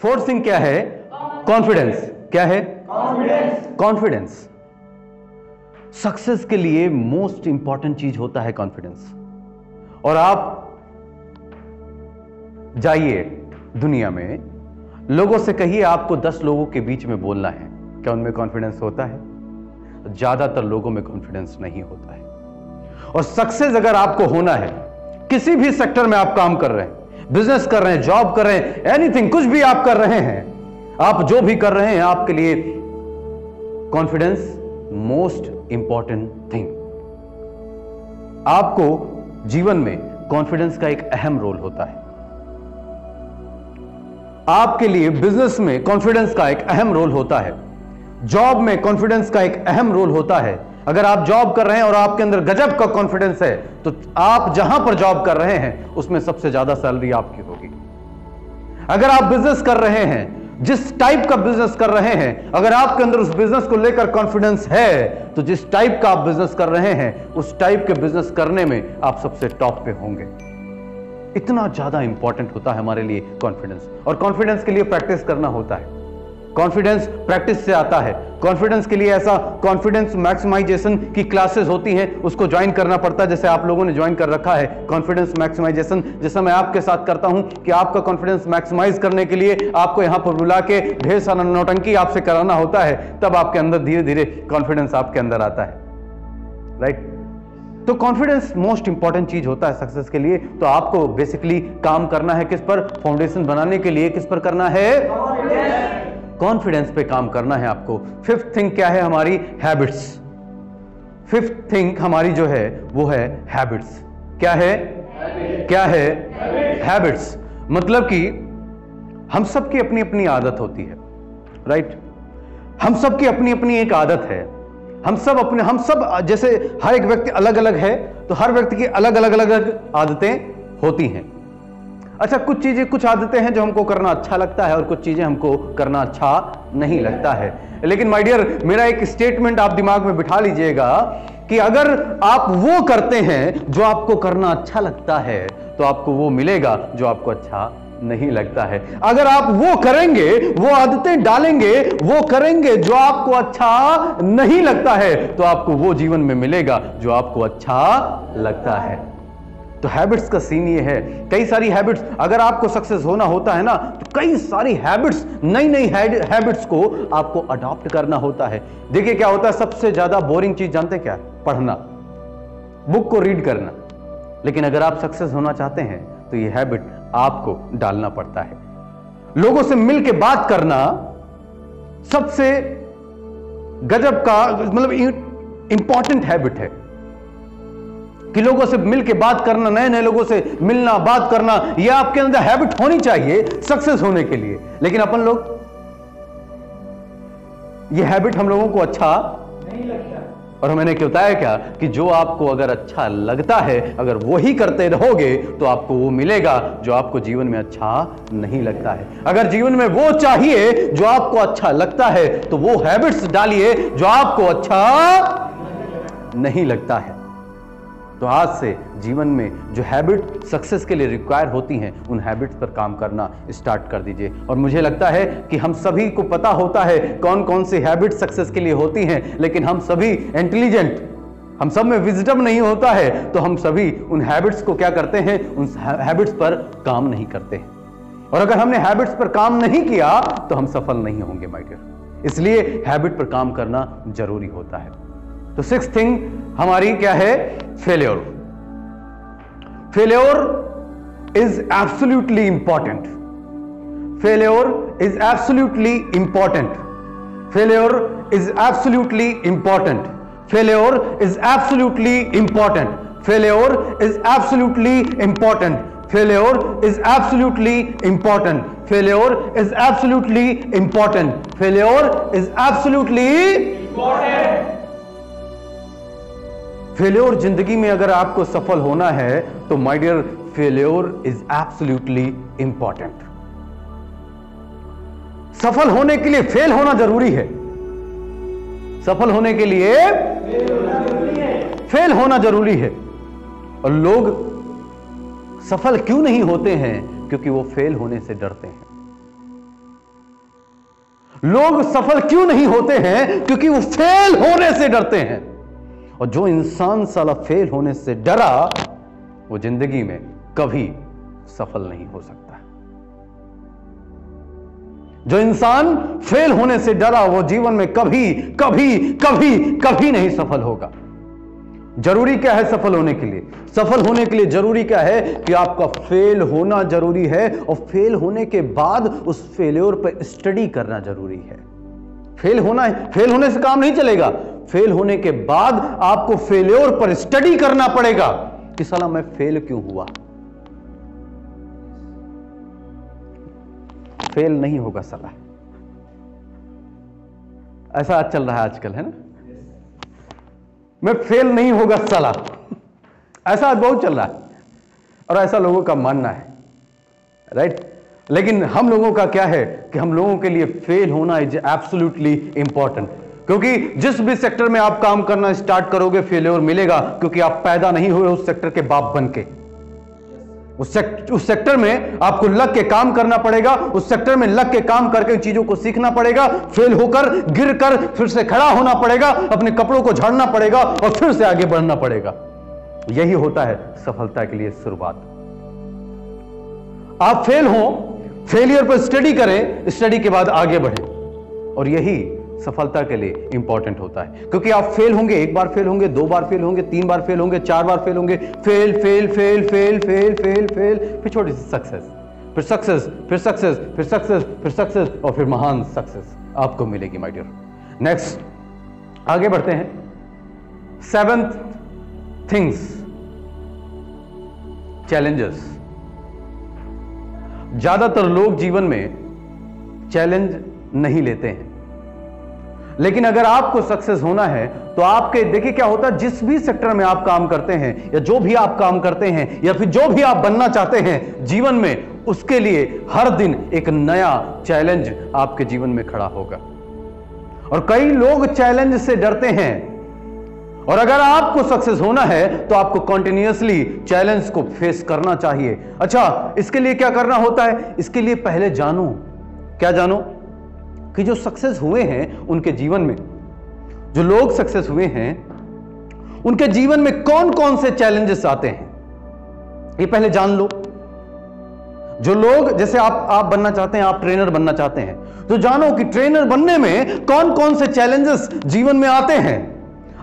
Fourth thing क्या है? Confidence. क्या है? कॉन्फिडेंस। सक्सेस के लिए मोस्ट इंपॉर्टेंट चीज होता है कॉन्फिडेंस। और आप जाइए दुनिया में, लोगों से कहिए आपको 10 लोगों के बीच में बोलना है, क्या उनमें कॉन्फिडेंस होता है? ज्यादातर लोगों में कॉन्फिडेंस नहीं होता है। और सक्सेस अगर आपको होना है, किसी भी सेक्टर में आप काम कर रहे हैं, बिजनेस कर रहे हैं, जॉब कर रहे हैं, एनीथिंग, कुछ भी आप कर रहे हैं, आप जो भी कर रहे हैं, आपके लिए कॉन्फिडेंस मोस्ट इंपॉर्टेंट थिंग। आपको जीवन में कॉन्फिडेंस का एक अहम रोल होता है। आपके लिए बिजनेस में कॉन्फिडेंस का एक अहम रोल होता है, जॉब में कॉन्फिडेंस का एक अहम रोल होता है। अगर आप जॉब कर रहे हैं और आपके अंदर गजब का कॉन्फिडेंस है, तो आप जहां पर जॉब कर रहे हैं उसमें सबसे ज्यादा सैलरी आपकी होगी। अगर आप बिजनेस कर रहे हैं, जिस टाइप का बिजनेस कर रहे हैं, अगर आपके अंदर उस बिजनेस को लेकर कॉन्फिडेंस है, तो जिस टाइप का आप बिजनेस कर रहे हैं, उस टाइप के बिजनेस करने में आप सबसे टॉप पे होंगे। इतना ज्यादा इंपॉर्टेंट होता है हमारे लिए कॉन्फिडेंस। और कॉन्फिडेंस के लिए प्रैक्टिस करना होता है। कॉन्फिडेंस प्रैक्टिस से आता है। कॉन्फिडेंस के लिए ऐसा कॉन्फिडेंस मैक्सिमाइजेशन की क्लासेस होती हैं, उसको ज्वाइन करना पड़ता है। जैसे आप लोगों ने ज्वाइन कर रखा है कॉन्फिडेंस मैक्सिमाइजेशन, जैसा मैं आपके साथ करता हूं कि आपका कॉन्फिडेंस मैक्सिमाइज करने के लिए आपको यहां पर बुला के ढेर सारा नौटंकी आपसे कराना होता है, तब आपके अंदर धीरे धीरे कॉन्फिडेंस आपके अंदर आता है। राइट? तो कॉन्फिडेंस मोस्ट इंपॉर्टेंट चीज होता है सक्सेस के लिए। तो आपको बेसिकली काम करना है किस पर? फाउंडेशन बनाने के लिए किस पर करना है? कॉन्फिडेंस पे काम करना है आपको। फिफ्थ थिंग क्या है हमारी? हैबिट्स। फिफ्थ थिंग हमारी जो है वो है हैबिट्स। क्या है? क्या है? हैबिट्स। मतलब कि हम सबकी अपनी अपनी आदत होती है। राइट? हम सबकी अपनी अपनी एक आदत है। हम सब जैसे हर एक व्यक्ति अलग अलग है, तो हर व्यक्ति की अलग अलग आदतें होती हैं। अच्छा, कुछ आदतें हैं जो हमको करना अच्छा लगता है और कुछ चीजें हमको करना अच्छा नहीं लगता है। लेकिन माय डियर, मेरा एक स्टेटमेंट आप दिमाग में बिठा लीजिएगा कि अगर आप वो करते हैं जो आपको करना अच्छा लगता है, तो आपको वो मिलेगा जो आपको अच्छा नहीं लगता है। अगर आप वो करेंगे, वो आदतें डालेंगे, वो करेंगे जो आपको अच्छा नहीं लगता है, तो आपको वो जीवन में मिलेगा जो आपको अच्छा लगता है। तो हैबिट्स का सीन ये है। कई सारी हैबिट्स, अगर आपको सक्सेस होना होता है ना, तो कई सारी हैबिट्स, नई हैबिट्स को आपको अडॉप्ट करना होता है। देखिए क्या होता है, सबसे ज्यादा बोरिंग चीज जानते क्या? पढ़ना, बुक को रीड करना। लेकिन अगर आप सक्सेस होना चाहते हैं तो ये हैबिट आपको डालना पड़ता है। लोगों से मिलकर बात करना सबसे गजब का, मतलब इंपॉर्टेंट हैबिट है कि लोगों से मिलकर बात करना, नए नए लोगों से मिलना, बात करना, यह आपके अंदर हैबिट होनी चाहिए सक्सेस होने के लिए। लेकिन अपन लोग, यह हैबिट हम लोगों को अच्छा नहीं लगता। और मैंने क्या बताया क्या कि जो आपको अगर अच्छा लगता है, अगर वही करते रहोगे तो आपको वो मिलेगा जो आपको जीवन में अच्छा नहीं लगता है। अगर जीवन में वो चाहिए जो आपको अच्छा लगता है, तो वो हैबिट्स डालिए जो आपको अच्छा नहीं लगता है। तो आज से जीवन में जो हैबिट सक्सेस के लिए रिक्वायर होती हैं, उन हैबिट्स पर काम करना स्टार्ट कर दीजिए। और मुझे लगता है कि हम सभी को पता होता है कौन कौन सी हैबिट सक्सेस के लिए होती हैं, लेकिन हम सभी इंटेलिजेंट, हम सब में विजडम नहीं होता है, तो हम सभी उन हैबिट्स को क्या करते हैं, उन हैबिट्स पर काम नहीं करते हैं। और अगर हमने हैबिट्स पर काम नहीं किया तो हम सफल नहीं होंगे माय डियर। इसलिए हैबिट पर काम करना जरूरी होता है। तो सिक्स्थ थिंग हमारी क्या है? Failure. Failure is absolutely important. Failure is absolutely important. Failure is absolutely important. Failure is absolutely important. Failure is absolutely important. Failure is absolutely important. Failure is absolutely important. Failure is absolutely important. Failure जिंदगी में अगर आपको सफल होना है तो my dear, failure is absolutely important. सफल होने के लिए फेल होना जरूरी है। सफल होने के लिए फेल होना जरूरी है। और लोग सफल क्यों नहीं होते हैं? क्योंकि वो फेल होने से डरते हैं। लोग सफल क्यों नहीं होते हैं? क्योंकि वो फेल होने से डरते हैं। और जो इंसान साला फेल होने से डरा, वो जिंदगी में कभी सफल नहीं हो सकता। जो इंसान फेल होने से डरा, वो जीवन में कभी कभी कभी कभी नहीं सफल होगा। जरूरी क्या है सफल होने के लिए? सफल होने के लिए जरूरी क्या है कि आपका फेल होना जरूरी है, और फेल होने के बाद उस फेल्योर पर स्टडी करना जरूरी है। फेल होना है, फेल होने से काम नहीं चलेगा। फेल होने के बाद आपको फेल्योर पर स्टडी करना पड़ेगा कि साला मैं फेल क्यों हुआ। फेल नहीं होगा साला, ऐसा आज चल रहा है आजकल, है ना? मैं फेल नहीं होगा साला, ऐसा आज बहुत चल रहा है, और ऐसा लोगों का मानना है, राइट? लेकिन हम लोगों का क्या है कि हम लोगों के लिए फेल होना इज एब्सोल्युटली इंपॉर्टेंट। क्योंकि जिस भी सेक्टर में आप काम करना स्टार्ट करोगे, फेल्योर मिलेगा, क्योंकि आप पैदा नहीं हुए उस सेक्टर के बाप बन के। उस सेक्टर में आपको लग के काम करना पड़ेगा, उस सेक्टर में लग के काम करके चीजों को सीखना पड़ेगा, फेल होकर गिर कर फिर से खड़ा होना पड़ेगा, अपने कपड़ों को झाड़ना पड़ेगा और फिर से आगे बढ़ना पड़ेगा। यही होता है सफलता के लिए शुरुआत। आप फेल हो, फेलियर पर स्टडी करें, स्टडी के बाद आगे बढ़ें, और यही सफलता के लिए इंपॉर्टेंट होता है। क्योंकि आप फेल होंगे, एक बार फेल होंगे, दो बार फेल होंगे, तीन बार फेल होंगे, चार बार फेल होंगे, fail fail fail fail fail fail fail, फिर छोटी सी सक्सेस, फिर सक्सेस, फिर सक्सेस, फिर सक्सेस, फिर सक्सेस, और फिर महान सक्सेस आपको मिलेगी माय डियर। नेक्स्ट आगे बढ़ते हैं। 7th things, challenges. ज्यादातर लोग जीवन में चैलेंज नहीं लेते हैं, लेकिन अगर आपको सक्सेस होना है तो आपके देखिए क्या होता है, जिस भी सेक्टर में आप काम करते हैं, या जो भी आप काम करते हैं, या फिर जो भी आप बनना चाहते हैं जीवन में, उसके लिए हर दिन एक नया चैलेंज आपके जीवन में खड़ा होगा। और कई लोग चैलेंज से डरते हैं, और अगर आपको सक्सेस होना है तो आपको कंटिन्यूअसली चैलेंज को फेस करना चाहिए। अच्छा, इसके लिए क्या करना होता है? इसके लिए पहले जानो, क्या जानो? कि जो सक्सेस हुए हैं उनके जीवन में, जो लोग सक्सेस हुए हैं उनके जीवन में कौन कौन से चैलेंजेस आते हैं, ये पहले जान लो। जो लोग, जैसे आप बनना चाहते हैं, आप ट्रेनर बनना चाहते हैं, तो जानो कि ट्रेनर बनने में कौन कौन से चैलेंजेस जीवन में आते हैं।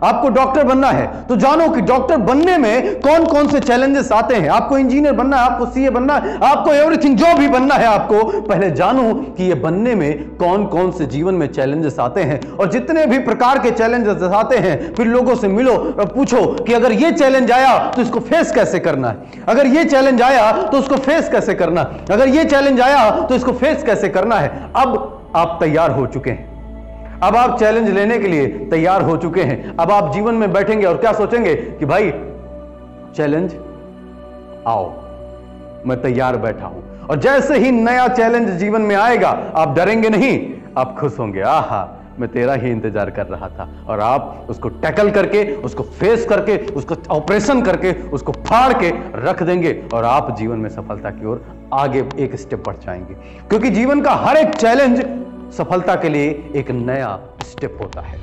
आपको डॉक्टर बनना है तो जानो कि डॉक्टर बनने में कौन कौन से चैलेंजेस आते हैं। आपको इंजीनियर बनना है, आपको सीए बनना है, आपको एवरीथिंग जो भी बनना है, आपको पहले जानो कि ये बनने में कौन कौन से जीवन में चैलेंजेस आते हैं। और जितने भी प्रकार के चैलेंजेस आते हैं, फिर लोगों से मिलो और पूछो कि अगर ये चैलेंज आया तो इसको फेस कैसे करना है, अगर ये चैलेंज आया तो उसको फेस कैसे करना है, अगर ये चैलेंज आया तो इसको फेस कैसे करना है। अब आप तैयार हो चुके हैं, अब आप चैलेंज लेने के लिए तैयार हो चुके हैं। अब आप जीवन में बैठेंगे और क्या सोचेंगे कि भाई चैलेंज आओ, मैं तैयार बैठा हूं। और जैसे ही नया चैलेंज जीवन में आएगा, आप डरेंगे नहीं, आप खुश होंगे, आहा मैं तेरा ही इंतजार कर रहा था। और आप उसको टैकल करके, उसको फेस करके, उसको ऑपरेशन करके, उसको फाड़ के रख देंगे, और आप जीवन में सफलता की ओर आगे एक स्टेप बढ़ जाएंगे। क्योंकि जीवन का हर एक चैलेंज सफलता के लिए एक नया स्टेप होता है।